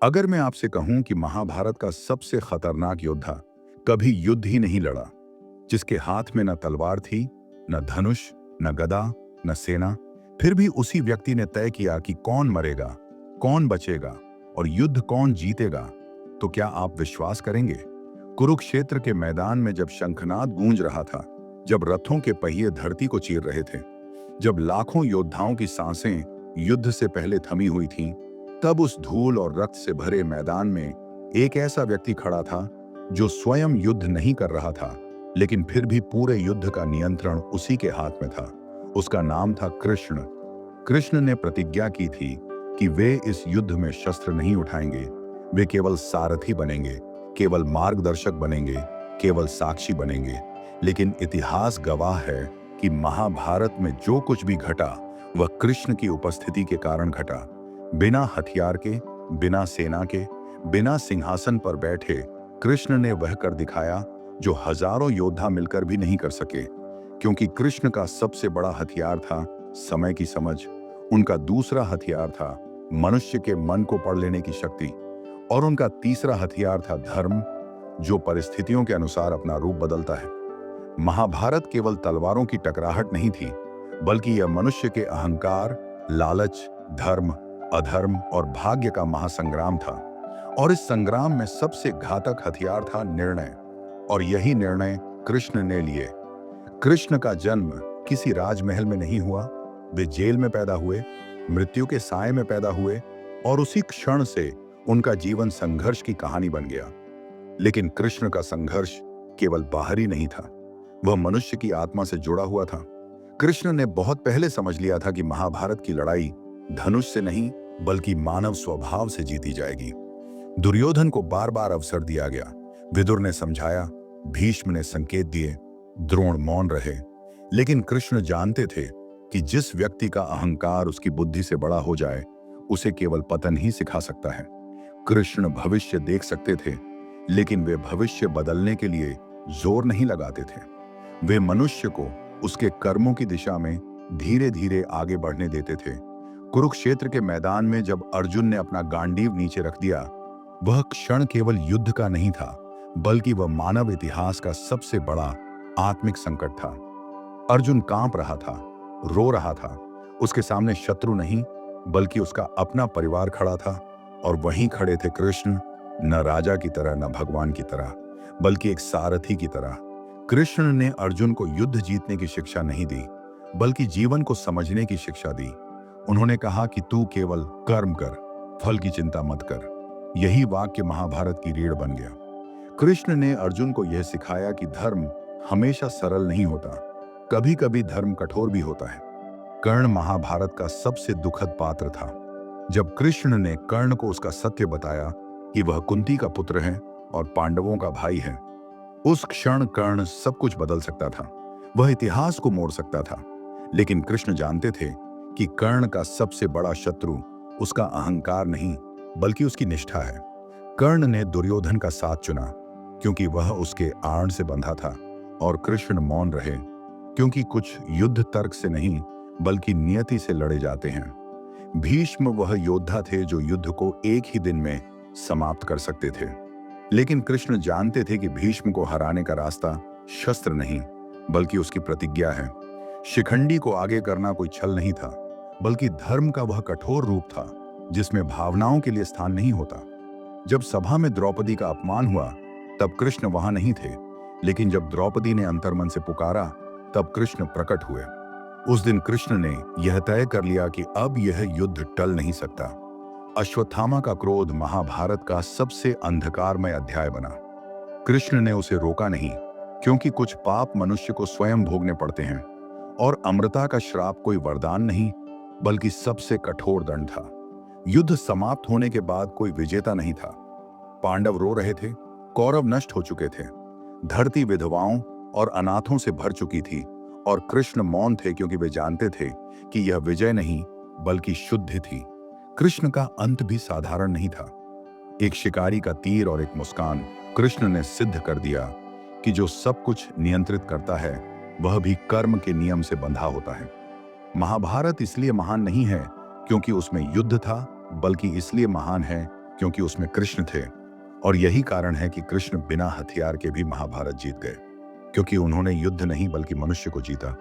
अगर मैं आपसे कहूं कि महाभारत का सबसे खतरनाक योद्धा कभी युद्ध ही नहीं लड़ा, जिसके हाथ में न तलवार थी, न धनुष, न गदा, न सेना, फिर भी उसी व्यक्ति ने तय किया कि कौन मरेगा, कौन बचेगा और युद्ध कौन जीतेगा, तो क्या आप विश्वास करेंगे? कुरुक्षेत्र के मैदान में जब शंखनाद गूंज रहा था, जब रथों के पहिए धरती को चीर रहे थे, जब लाखों योद्धाओं की सांसें युद्ध से पहले थमी हुई थीं, तब उस धूल और रक्त से भरे मैदान में एक ऐसा व्यक्ति खड़ा था जो स्वयं युद्ध नहीं कर रहा था, लेकिन फिर भी पूरे युद्ध का नियंत्रण उसी के हाथ में था। उसका नाम था कृष्ण। कृष्ण ने प्रतिज्ञा की थी कि वे इस युद्ध में शस्त्र नहीं उठाएंगे, वे केवल सारथी बनेंगे, केवल मार्गदर्शक बनेंगे, केवल साक्षी बनेंगे। लेकिन इतिहास गवाह है कि महाभारत में जो कुछ भी घटा वह कृष्ण की उपस्थिति के कारण घटा। बिना हथियार के, बिना सेना के, बिना सिंहासन पर बैठे कृष्ण ने वह कर दिखाया जो हजारों योद्धा मिलकर भी नहीं कर सके। क्योंकि कृष्ण का सबसे बड़ा हथियार था समय की समझ, उनका दूसरा हथियार था मनुष्य के मन को पढ़ लेने की शक्ति, और उनका तीसरा हथियार था धर्म, जो परिस्थितियों के अनुसार अपना रूप बदलता है। महाभारत केवल तलवारों की टकराहट नहीं थी, बल्कि यह मनुष्य के अहंकार, लालच, धर्म, अधर्म और भाग्य का महासंग्राम था। और इस संग्राम में सबसे घातक हथियार था निर्णय, और यही निर्णय कृष्ण ने लिए। कृष्ण का जन्म किसी राजमहल में नहीं हुआ, वे जेल में पैदा हुए, मृत्यु के साए में पैदा हुए, और उसी क्षण से उनका जीवन संघर्ष की कहानी बन गया। लेकिन कृष्ण का संघर्ष केवल बाहरी नहीं था, वह मनुष्य की आत्मा से जुड़ा हुआ था। कृष्ण ने बहुत पहले समझ लिया था कि महाभारत की लड़ाई धनुष से नहीं, बल्कि मानव स्वभाव से जीती जाएगी। दुर्योधन को बार बार अवसर दिया गया, विदुर ने समझाया, भीष्म ने संकेत दिए, द्रोण मौन रहे, लेकिन कृष्ण जानते थे कि जिस व्यक्ति का अहंकार उसकी बुद्धि से बड़ा हो जाए, उसे केवल पतन ही सिखा सकता है। कृष्ण भविष्य देख सकते थे, लेकिन वे भविष्य बदलने के लिए जोर नहीं लगाते थे। वे मनुष्य को उसके कर्मों की दिशा में धीरे धीरे आगे बढ़ने देते थे। कुरुक्षेत्र के मैदान में जब अर्जुन ने अपना गांडीव नीचे रख दिया, वह क्षण केवल युद्ध का नहीं था, बल्कि वह मानव इतिहास का सबसे बड़ा आत्मिक संकट था। अर्जुन कांप रहा था, रो रहा था। उसके सामने शत्रु नहीं, बल्कि उसका अपना परिवार खड़ा था, और वहीं खड़े थे कृष्ण, न राजा की तरह, न भगवान की तरह, बल्कि एक सारथी की तरह। कृष्ण ने अर्जुन को युद्ध जीतने की शिक्षा नहीं दी, बल्कि जीवन को समझने की शिक्षा दी। उन्होंने कहा कि तू केवल कर्म कर, फल की चिंता मत कर। यही वाक्य महाभारत की रीढ़ बन गया। कृष्ण ने अर्जुन को यह सिखाया कि धर्म हमेशा सरल नहीं होता, कभी कभी धर्म कठोर भी होता है। कर्ण महाभारत का सबसे दुखद पात्र था। जब कृष्ण ने कर्ण को उसका सत्य बताया कि वह कुंती का पुत्र है और पांडवों का भाई है, उस क्षण कर्ण सब कुछ बदल सकता था, वह इतिहास को मोड़ सकता था। लेकिन कृष्ण जानते थे कि कर्ण का सबसे बड़ा शत्रु उसका अहंकार नहीं, बल्कि उसकी निष्ठा है। कर्ण ने दुर्योधन का साथ चुना क्योंकि वह उसके आड़ से बंधा था, और कृष्ण मौन रहे क्योंकि कुछ युद्ध तर्क से नहीं, बल्कि नियति से लड़े जाते हैं। भीष्म वह योद्धा थे जो युद्ध को एक ही दिन में समाप्त कर सकते थे, लेकिन कृष्ण जानते थे कि भीष्म को हराने का रास्ता शस्त्र नहीं, बल्कि उसकी प्रतिज्ञा है। शिखंडी को आगे करना कोई छल नहीं था, बल्कि धर्म का वह कठोर रूप था जिसमें भावनाओं के लिए स्थान नहीं होता। जब सभा में द्रौपदी का अपमान हुआ, तब कृष्ण वहां नहीं थे, लेकिन जब द्रौपदी ने अंतर्मन से पुकारा, तब कृष्ण प्रकट हुए। उस दिन कृष्ण ने यह तय कर लिया कि अब यह युद्ध टल नहीं सकता। अश्वत्थामा का क्रोध महाभारत का सबसे अंधकारमय अध्याय बना। कृष्ण ने उसे रोका नहीं, क्योंकि कुछ पाप मनुष्य को स्वयं भोगने पड़ते हैं, और अमृता का श्राप कोई वरदान नहीं, बल्कि सबसे कठोर दंड था। युद्ध समाप्त होने के बाद कोई विजेता नहीं था। पांडव रो रहे थे, कौरव नष्ट हो चुके थे, धरती विधवाओं और अनाथों से भर चुकी थी, और कृष्ण मौन थे क्योंकि वे जानते थे कि यह विजय नहीं, बल्कि शुद्धि थी। कृष्ण का अंत भी साधारण नहीं था। एक शिकारी का तीर और एक मुस्कान, कृष्ण ने सिद्ध कर दिया कि जो सब कुछ नियंत्रित करता है, वह भी कर्म के नियम से बंधा होता है। महाभारत इसलिए महान नहीं है क्योंकि उसमें युद्ध था, बल्कि इसलिए महान है क्योंकि उसमें कृष्ण थे। और यही कारण है कि कृष्ण बिना हथियार के भी महाभारत जीत गए, क्योंकि उन्होंने युद्ध नहीं बल्कि मनुष्य को जीता।